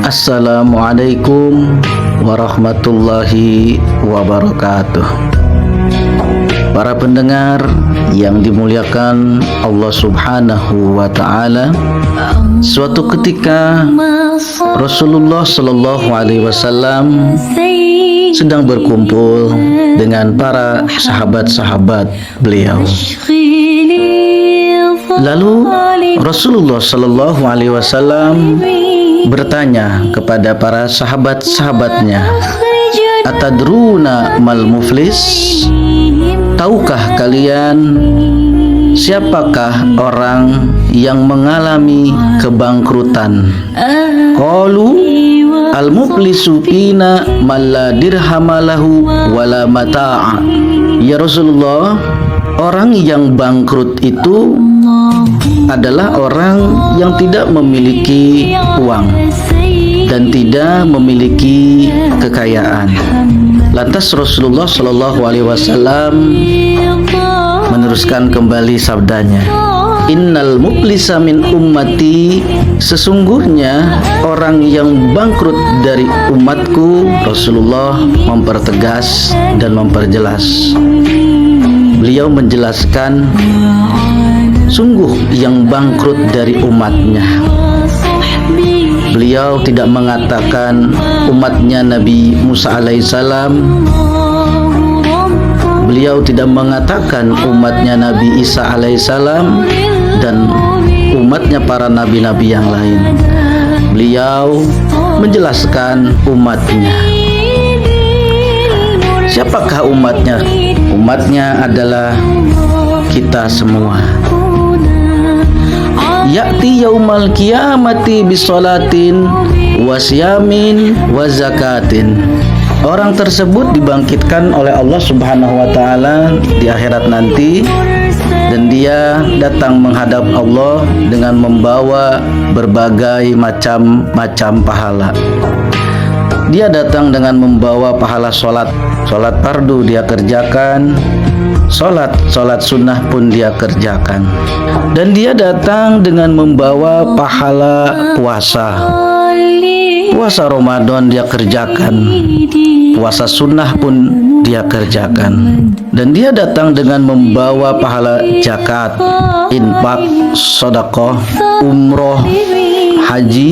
Assalamualaikum warahmatullahi wabarakatuh. Para pendengar yang dimuliakan Allah Subhanahu wa Ta'ala, suatu ketika Rasulullah Sallallahu Alaihi Wasallam sedang berkumpul dengan para sahabat-sahabat beliau. Lalu Rasulullah Sallallahu Alaihi Wasallam bertanya kepada para sahabat-sahabatnya, "Atadruna mal muflis?" Tahukah kalian siapakah orang yang mengalami kebangkrutan? Qalu al-muflisu fina man la dirhamalahu wala mata'a. Ya Rasulullah, orang yang bangkrut itu adalah orang yang tidak memiliki uang dan tidak memiliki kekayaan. Lantas Rasulullah Shallallahu Alaihi Wasallam meneruskan kembali sabdanya, "Innal muflisa min ummati." Sesungguhnya orang yang bangkrut dari umatku. Rasulullah mempertegas dan memperjelas. Beliau menjelaskan, sungguh yang bangkrut dari umatnya. Beliau tidak mengatakan umatnya Nabi Musa alaihissalam. Beliau tidak mengatakan umatnya Nabi Isa alaihissalam dan umatnya para nabi-nabi yang lain. Beliau menjelaskan umatnya. Siapakah umatnya? Umatnya adalah kita semua. Ya'ti yaumal qiyamati bisolatin wasyamin wazakatin. Orang tersebut dibangkitkan oleh Allah Subhanahu wa Ta'ala di akhirat nanti, dan dia datang menghadap Allah dengan membawa berbagai macam pahala. Dia datang dengan membawa pahala sholat fardu dia kerjakan, sholat sunnah pun dia kerjakan, dan dia datang dengan membawa pahala puasa Ramadan dia kerjakan, puasa sunnah pun dia kerjakan, dan dia datang dengan membawa pahala zakat, infak, sedekah, umroh, haji,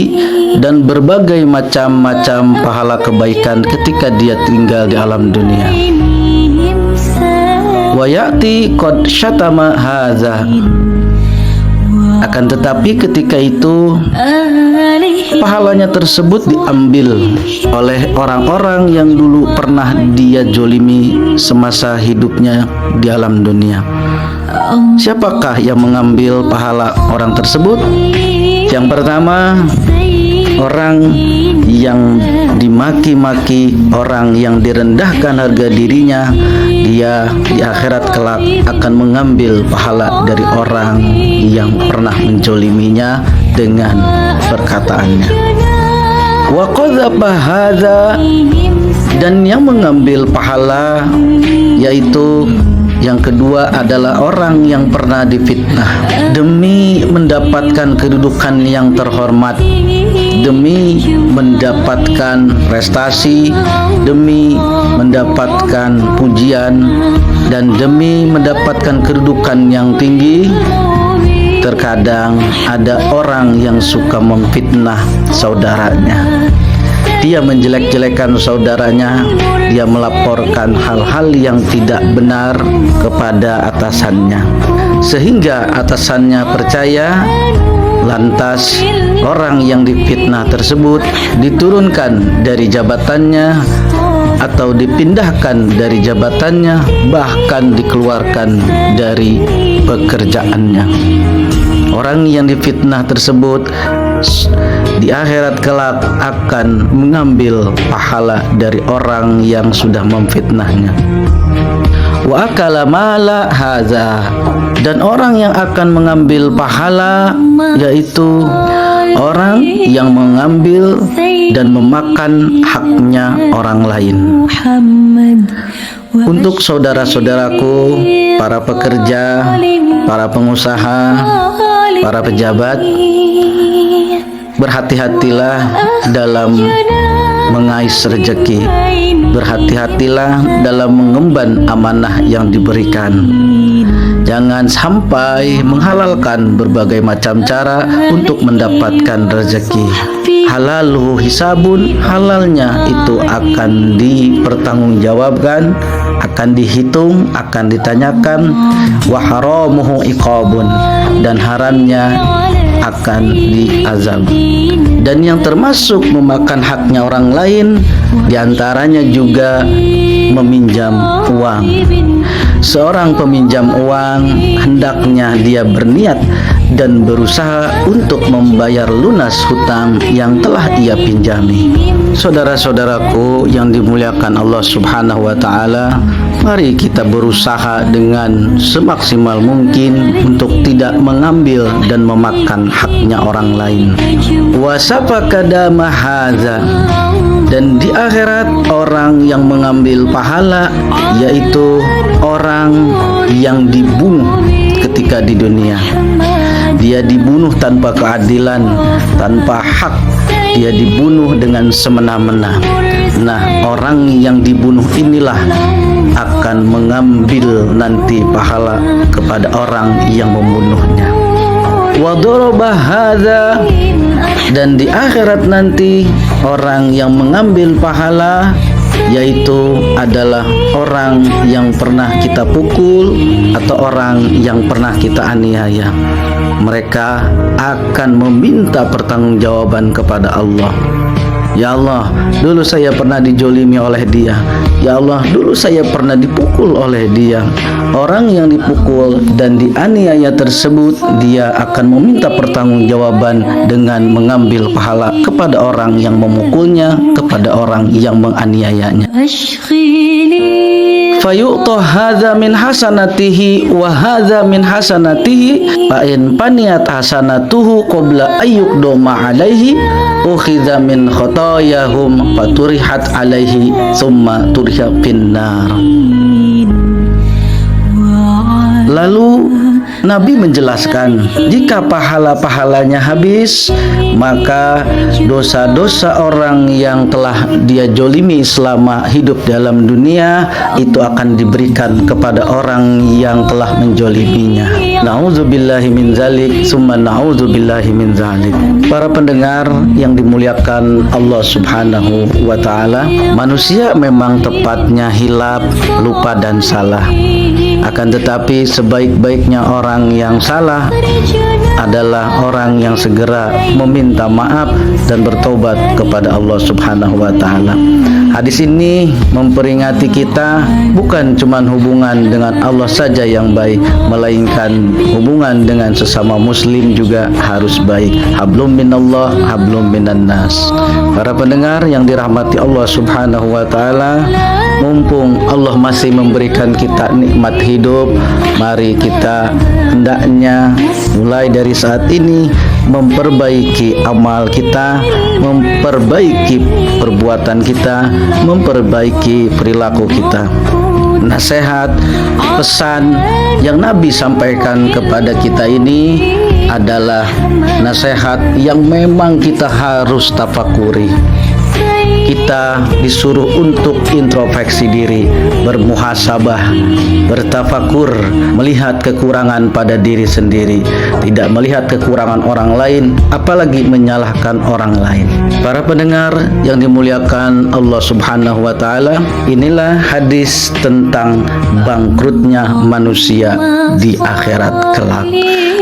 dan berbagai macam pahala kebaikan ketika dia tinggal di alam dunia. Wa ya'ti qad syatama hadza. Akan tetapi ketika itu pahalanya tersebut diambil oleh orang-orang yang dulu pernah dia zolimi semasa hidupnya di alam dunia. Siapakah yang mengambil pahala orang tersebut? Yang pertama, orang yang dimaki-maki, orang yang direndahkan harga dirinya, dia di akhirat kelak akan mengambil pahala dari orang yang pernah menjoliminya dengan perkataannya. Wa qadzafa hadza, dan yang mengambil pahala yaitu yang kedua adalah orang yang pernah difitnah demi mendapatkan kedudukan yang terhormat, demi mendapatkan prestasi, demi mendapatkan pujian, dan demi mendapatkan kedudukan yang tinggi. Terkadang ada orang yang suka memfitnah saudaranya. Dia menjelek-jelekan saudaranya, dia melaporkan hal-hal yang tidak benar kepada atasannya, sehingga atasannya percaya. Lantas orang yang difitnah tersebut diturunkan dari jabatannya atau dipindahkan dari jabatannya, bahkan dikeluarkan dari pekerjaannya. Orang yang difitnah tersebut di akhirat kelak akan mengambil pahala dari orang yang sudah memfitnahnya. Wa akala mala haza, dan orang yang akan mengambil pahala yaitu orang yang mengambil dan memakan haknya orang lain. Untuk saudara-saudaraku, para pekerja, para pengusaha, para pejabat, berhati-hatilah dalam mengais rezeki, berhati-hatilah dalam mengemban amanah yang diberikan. Jangan sampai menghalalkan berbagai macam cara untuk mendapatkan rezeki. Halaluhu hisabun, halalnya itu akan dipertanggungjawabkan, akan dihitung, akan ditanyakan. Wa haramuhu iqabun, dan haramnya akan diazab. Dan yang termasuk memakan haknya orang lain, diantaranya juga meminjam uang. Seorang peminjam uang hendaknya dia berniat dan berusaha untuk membayar lunas hutang yang telah ia pinjami. Saudara-saudaraku yang dimuliakan Allah Subhanahu wa taala, mari kita berusaha dengan semaksimal mungkin untuk tidak mengambil dan memakan haknya orang lain. Wasafaka dama hadza, dan di akhirat orang yang mengambil pahala yaitu orang yang dibunuh ketika di dunia. Dia dibunuh tanpa keadilan, tanpa hak. Dia dibunuh dengan semena-mena. Nah, orang yang dibunuh inilah akan mengambil nanti pahala kepada orang yang membunuhnya. Wa daraba hadza, dan di akhirat nanti orang yang mengambil pahala yaitu adalah orang yang pernah kita pukul atau orang yang pernah kita aniaya. Mereka akan meminta pertanggungjawaban kepada Allah. Ya Allah, dulu saya pernah dijolimi oleh dia. Ya Allah, dulu saya pernah dipukul oleh dia. Orang yang dipukul dan dianiaya tersebut, dia akan meminta pertanggungjawaban dengan mengambil pahala kepada orang yang memukulnya, kepada orang yang menganiayanya. Fayu'ta hadza min hasanatihi wa hadza min hasanatihi fa in paniyat hasanatuhu qabla ayyuqdama alaihi ukhidha min khotoyahum faturihat alaihi summa turiha finnar. Lalu Nabi menjelaskan, jika pahala-pahalanya habis, maka dosa-dosa orang yang telah dia jolimi selama hidup dalam dunia itu akan diberikan kepada orang yang telah menjoliminya. Na'udzubillahi min zalik, summa na'udzubillahi min zalik. Para pendengar yang dimuliakan Allah Subhanahu wa ta'ala, manusia memang tepatnya hilaf, lupa dan salah. Akan tetapi sebaik-baiknya orang yang salah adalah orang yang segera meminta maaf dan bertobat kepada Allah Subhanahu wa taala. Hadis ini memperingati kita bukan cuma hubungan dengan Allah saja yang baik, melainkan hubungan dengan sesama muslim juga harus baik. Hablum minallah, hablum minan nas. Para pendengar yang dirahmati Allah Subhanahu wa taala, mumpung Allah masih memberikan kita nikmat hidup, mari kita hendaknya mulai dari saat ini memperbaiki amal kita, memperbaiki perbuatan kita, memperbaiki perilaku kita. Nasihat, pesan yang Nabi sampaikan kepada kita ini adalah nasihat yang memang kita harus tafakuri. Kita disuruh untuk introspeksi diri, bermuhasabah, bertafakur, melihat kekurangan pada diri sendiri, tidak melihat kekurangan orang lain, apalagi menyalahkan orang lain. Para pendengar yang dimuliakan Allah Subhanahu wa taala, inilah hadis tentang bangkrutnya manusia di akhirat kelak.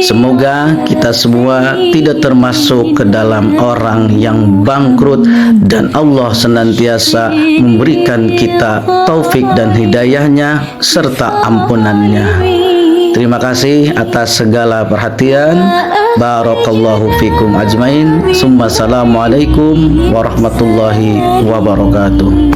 Semoga kita semua tidak termasuk ke dalam orang yang bangkrut, dan Allah senantiasa memberikan kita taufik dan hidayahnya serta ampunannya. Terima kasih atas segala perhatian. Barakallahu fikum ajmain. Assalamualaikum warahmatullahi wabarakatuh.